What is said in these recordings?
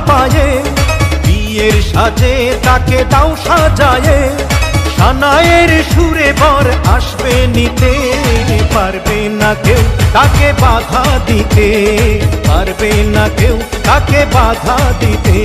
পায়ে, বিয়ের সাজে তাকে দাও সাজায়ে, সানায়ের সুরে বর আসবে নিতে, পারবে না কেউ তাকে বাধা দিতে, পারবে না কেউ তাকে বাধা দিতে।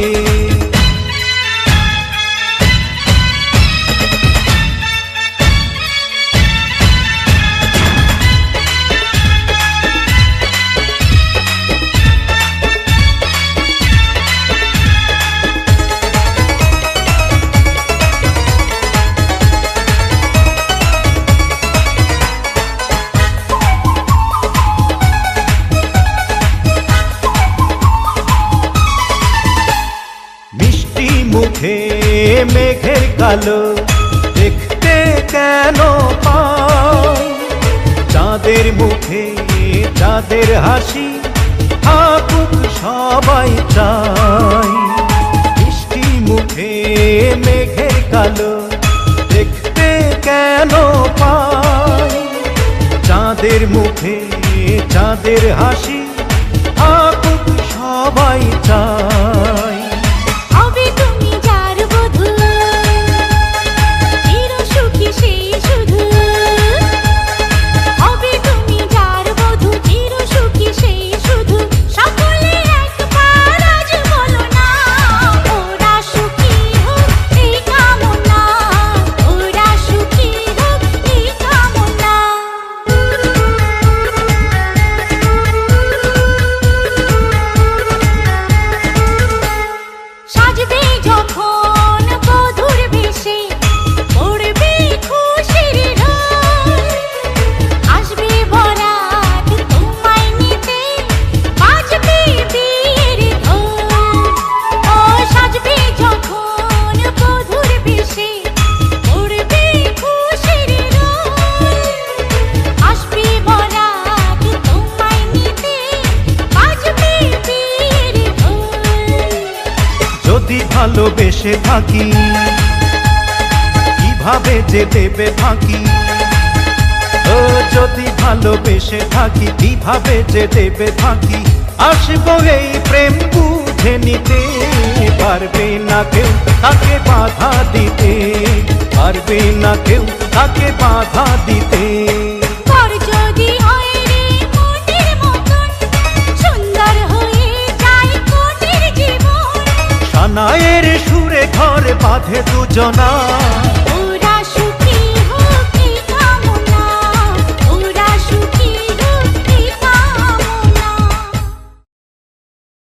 মুখে মেঘের কালো দেখতে কেন পাই, চাঁদের মুখে চাঁদের হাসি থাকুক সবাই চাই। মিষ্টি মুখে মেঘের কালো দেখতে কেন পাই, চাঁদের মুখে চাঁদের হাসি থাকুক সবাই চাই। যদি ভালোবেসে থাকি কিভাবে যে দেবে ফাঁকি, ও যদি ভালোবেসে থাকি কিভাবে যে দেবে ফাঁকি, আসবো এই প্রেম বুঝে নিতে, পারবে না কেউ তাকে বাধা দিতে, পারবে না কেউ তাকে বাধা দিতে। সানায়ের সুরে ঘর বাঁধে দুজনা।